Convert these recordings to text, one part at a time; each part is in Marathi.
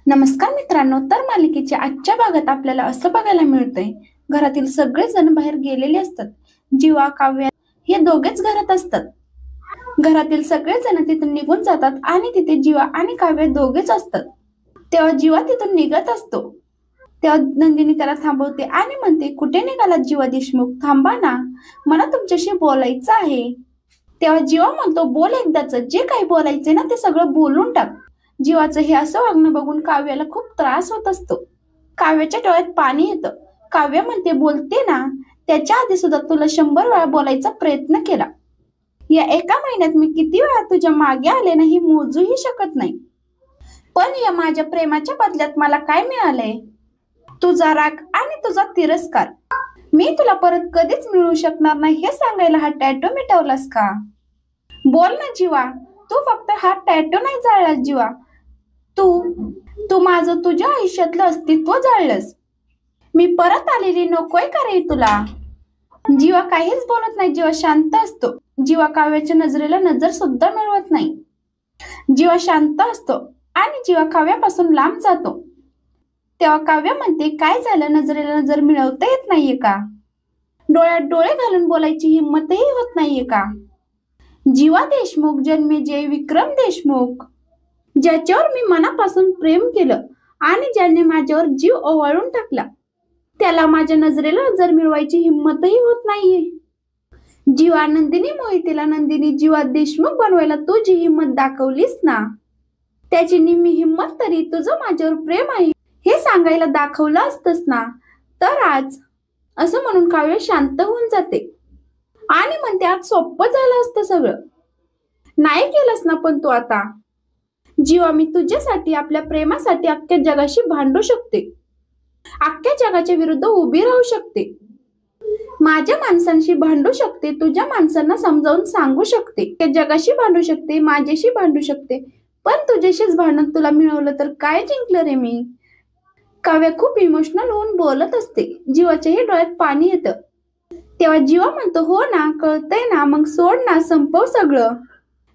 नमस्कार मित्रांनो, तर मालिकेच्या आजच्या भागात आपल्याला असं बघायला मिळतंय, घरातील सगळे जण बाहेर गेलेले असतात. जीवा, काव्य हे दोघेच घरात असतात. घरातील सगळे जण तिथून निघून जातात आणि तिथे जीवा आणि काव्य दोघेच असतात. तेव्हा जीवा तिथून निघत असतो. तेव्हा नंदिनी त्याला थांबवते आणि म्हणते, कुठे निघाला जीवा देशमुख? थांबा ना, मला तुमच्याशी बोलायचं आहे. तेव्हा जीवा म्हणतो, बोल एकदाच, जे काही बोलायचे ना ते सगळं बोलून टाक. जीवाचं हे असं वागणं बघून काव्याला खूप त्रास होत असतो. काव्याच्या डोळ्यात पाणी येतं. काव्य म्हणते, बोलते ना, त्याच्या आधी सुद्धा तुला 100 वेळा बोलायचा प्रयत्न केला. या एका महिन्यात मी किती वेळा तुझ्या मागे आले नाही मोजूही शकत नाही. पण या माझ्या प्रेमाच्या बदल्यात मला काय मिळालंय? तुझा राग आणि तुझा तिरस्कार. मी तुला परत कधीच मिळू शकणार नाही हे सांगायला हा टॅटू मिटवलास का? बोल ना जीवा, तू फक्त हा टॅटू नाही जाळलास जीवा, तू माझं तुझ्या आयुष्यातलं अस्तित्व जाळलंस. मी परत आलेली नकोय का रे तुला? जीवा काहीच बोलत नाही. जीवा शांत असतो. जीवा काव्याच्या नजरेला नजर सुद्धा मिळवत नाही. जीवा शांत असतो आणि जीवा काव्यापासून लांब जातो. तेव्हा काव्य म्हणते, काय झालं? नजरेला नजर मिळवता येत नाहीये का? डोळ्यात डोळे घालून बोलायची हिंमतही होत नाहीये का? जीवा देशमुख, जन्मेजय विक्रम देशमुख, ज्याच्यावर मी मनापासून प्रेम केलं आणि ज्याने माझ्यावर जीव ओवाळून टाकला, त्याला माझ्या नजरेला नजर मिळवायची हिंमतही होत नाहीये. जीवा, नंदिनी मोहितेला नंदिनी जीवा देशमुख बनवायला तू जी हिंमत दाखवलीस ना, त्याची निम्मी हिंमत तरी तुझं माझ्यावर प्रेम आहे हे सांगायला दाखवलं असतंस ना, तर आज असं म्हणून काव्य शांत होऊन जाते आणि म्हणते, आज सोपं झालं असतं सगळं. नाही केलंस ना पण तू आता. जीवा, मी तुझ्यासाठी, आपल्या प्रेमासाठी अख्ख्या जगाशी भांडू शकते. अख्ख्या जगाच्या विरुद्ध उभी राहू शकते. माझ्या माणसांशी भांडू शकते. तुझ्या माणसांना समजावून सांगू शकते. त्या जगाशी भांडू शकते, माझ्याशी भांडू शकते. पण तुझ्याशीच भांडण तुला मिळवलं तर काय जिंकलं रे मी? काव्य खूप इमोशनल होऊन बोलत असते. जीवाच्याही डोळ्यात पाणी येतं. तेव्हा जीवा म्हणतो, हो ना, कळतंय ना, मग सोड ना, संपव सगळं.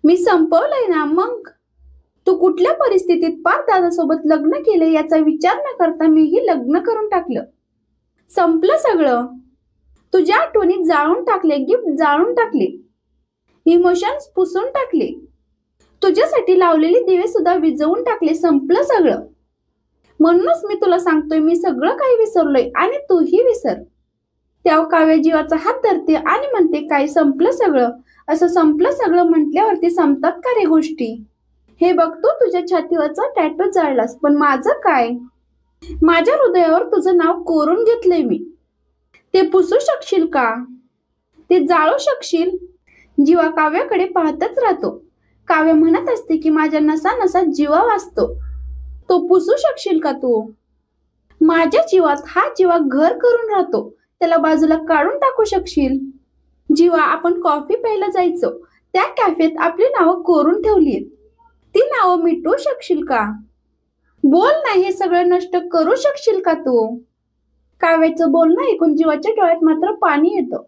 मी संपवलंय ना. मग तू कुठल्या परिस्थितीत पार दादासोबत लग्न केले याचा विचार न करता मीही लग्न करून टाकलं. संपलं सगळं. तुझ्या आठवणीत जाळून टाकले, गिफ्ट जाळून टाकले, इमोशन्स पुसून टाकले, तुझ्यासाठी लावलेले दिवे सुद्धा विझवून टाकले. संपलं सगळं. म्हणूनच मी तुला सांगतोय, मी सगळं काही विसरलोय आणि तूही विसर. तेव्हा काव्य जीवाचा हात धरते आणि म्हणते, काय संपलं सगळं? असं संपलं सगळं म्हटल्यावरती संपतात का रे गोष्टी? हे बघ, तू तुझ्या छातीवरचा टॅटू जाळलास, पण माझं काय? माझ्या हृदयावर तुझं नाव कोरून घेतलंय मी. ते पुसू शकशील का? ते जाळू शकशील? जीवा काव्याकडे पाहतच राहतो. काव्य म्हणत असते की माझ्या नसा नसा जीवा वाचतो. तो पुसू शकशील का तू? माझ्या जीवात हा जीवा घर करून राहतो. त्याला बाजूला काढून टाकू शकशील? जीवा, आपण कॉफी प्यायला जायचो, त्या कॅफेत आपली नावं कोरून ठेवलीत. ती नावं मिटवू शकशील का? बोल ना, हे सगळं नष्ट करू शकशील का तू? काव्याचं बोलणं ऐकून जीवाच्या डोळ्यात मात्र पाणी येतं.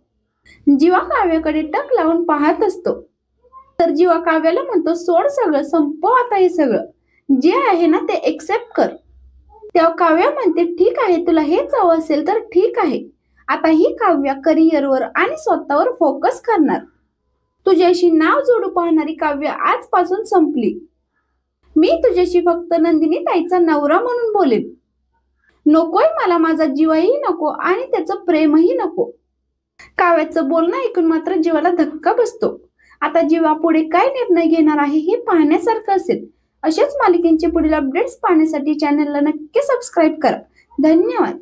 जीवा काव्याकडे टक लावून पाहत असतो. तर जीवा काव्याला म्हणतो, सोड सगळं, संपव आता हे सगळं. जे आहे ना ते एक्सेप्ट कर. तेव्हा काव्य म्हणते, ठीक आहे, तुला हेच हवं असेल तर ठीक आहे. आता ही काव्य करिअरवर आणि स्वतःवर फोकस करणार. तुझ्याशी नाव जोडू पाहणारी काव्य आजपासून संपली. मी तुझ्याशी फक्त नंदिनी ताईचा नवरा म्हणून बोलेन. नकोय मला माझा जीवाही नको आणि त्याचं प्रेमही नको. काव्याचं बोलणं ऐकून मात्र जीवाला धक्का बसतो. आता जीवा पुढे काय निर्णय घेणार आहे हे पाहण्यासारखं असेल. अशाच मालिकेंचे पुढील अपडेट्स पाहण्यासाठी चॅनलला नक्की सबस्क्राईब करा. धन्यवाद.